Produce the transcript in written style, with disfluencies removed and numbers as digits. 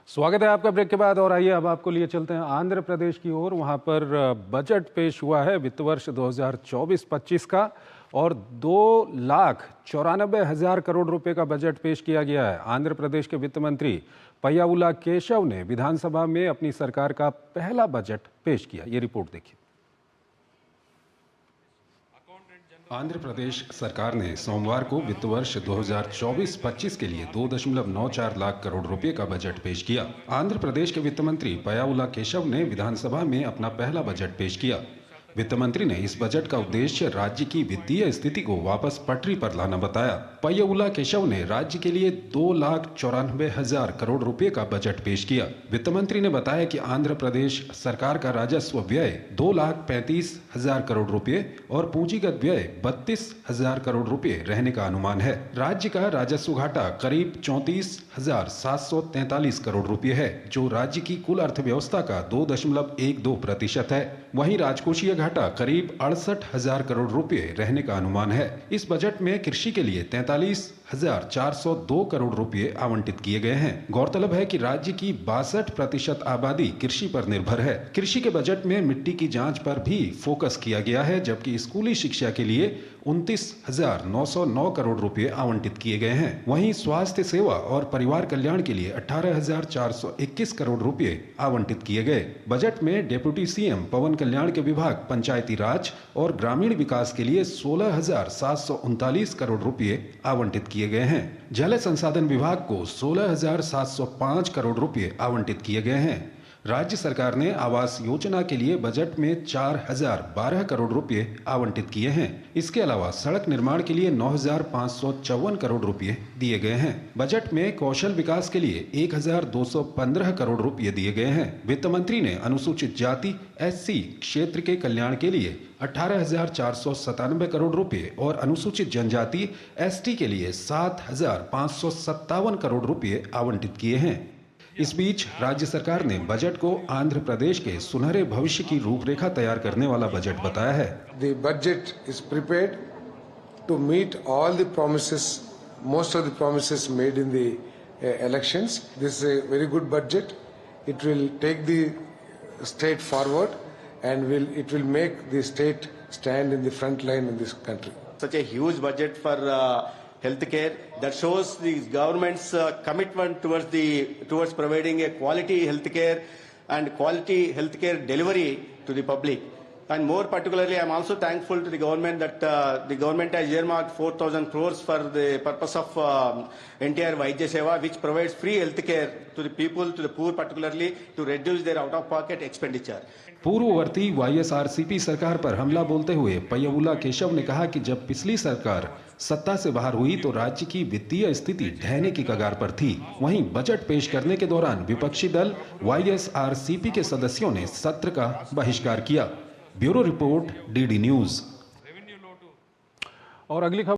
स्वागत है आपका ब्रेक के बाद। और आइए अब आपको लिए चलते हैं आंध्र प्रदेश की ओर। वहां पर बजट पेश हुआ है वित्त वर्ष 2024-25 का, और 2,94,000 करोड़ रुपए का बजट पेश किया गया है। आंध्र प्रदेश के वित्त मंत्री पय्यावुला केशव ने विधानसभा में अपनी सरकार का पहला बजट पेश किया। ये रिपोर्ट देखिए। आंध्र प्रदेश सरकार ने सोमवार को वित्त वर्ष 2024-25 के लिए 2.94 लाख करोड़ रुपए का बजट पेश किया। आंध्र प्रदेश के वित्त मंत्री पय्यावुला केशव ने विधानसभा में अपना पहला बजट पेश किया। वित्त मंत्री ने इस बजट का उद्देश्य राज्य की वित्तीय स्थिति को वापस पटरी पर लाना बताया। पय्यावुला केशव ने राज्य के लिए 2,94,000 करोड़ रुपए का बजट पेश किया। वित्त मंत्री ने बताया कि आंध्र प्रदेश सरकार का राजस्व व्यय 2,35,000 करोड़ रुपए और पूंजीगत व्यय 32,000 करोड़ रुपए रहने का अनुमान है। राज्य का राजस्व घाटा करीब 34,743 करोड़ रुपए है, जो राज्य की कुल अर्थव्यवस्था का 2.12% है। वहीं राजकोषीय घाटा करीब 68,000 करोड़ रुपए रहने का अनुमान है। इस बजट में कृषि के लिए 43,402 करोड़ रुपए आवंटित किए गए हैं। गौरतलब है कि राज्य की 62% आबादी कृषि पर निर्भर है। कृषि के बजट में मिट्टी की जांच पर भी फोकस किया गया है, जबकि स्कूली शिक्षा के लिए 29,909 करोड़ रुपए आवंटित किए गए हैं। वहीं स्वास्थ्य सेवा और परिवार कल्याण के लिए 18,421 करोड़ रुपए आवंटित किए गए। बजट में डिप्टी सीएम पवन कल्याण के विभाग पंचायती राज और ग्रामीण विकास के लिए 16,739 करोड़ रुपए आवंटित किए गए हैं। जल संसाधन विभाग को 16,705 करोड़ रुपए आवंटित किए गए हैं। राज्य सरकार ने आवास योजना के लिए बजट में 4,012 करोड़ रुपए आवंटित किए हैं। इसके अलावा सड़क निर्माण के लिए 9,554 करोड़ रुपए दिए गए हैं। बजट में कौशल विकास के लिए 1,215 करोड़ रुपए दिए गए हैं। वित्त मंत्री ने अनुसूचित जाति SC क्षेत्र के कल्याण के लिए 18,497 करोड़ रुपए और अनुसूचित जनजाति ST के लिए 7,557 करोड़ रुपए आवंटित किए हैं। इस बीच राज्य सरकार ने बजट को आंध्र प्रदेश के सुनहरे भविष्य की रूपरेखा तैयार करने वाला बजट बताया है। The budget is prepared to meet all the promises, most of the promises made in the elections. This is a very good budget. It will take the state forward and it will make the state stand in the front line in this country. Such a huge budget for healthcare that shows the government's commitment towards providing a quality healthcare and quality healthcare delivery to the public. And more particularly, I am also thankful to the government that the government has earmarked 4,000 crores for the purpose of entire Vaidya Seva, which provides free healthcare to the people, to the poor particularly, to reduce their out-of-pocket expenditure. पूर्ववर्ती YSRCP सरकार पर हमला बोलते हुए पय्यावुला केशव ने कहा कि जब पिछली सरकार सत्ता से बाहर हुई तो राज्य की वित्तीय स्थिति ढहने की कगार पर थी। वहीं बजट पेश करने के दौरान विपक्षी दल YSRCP के सदस्यों ने सत्र का बहिष्कार किया। Bureau report DD news. और अगली खबर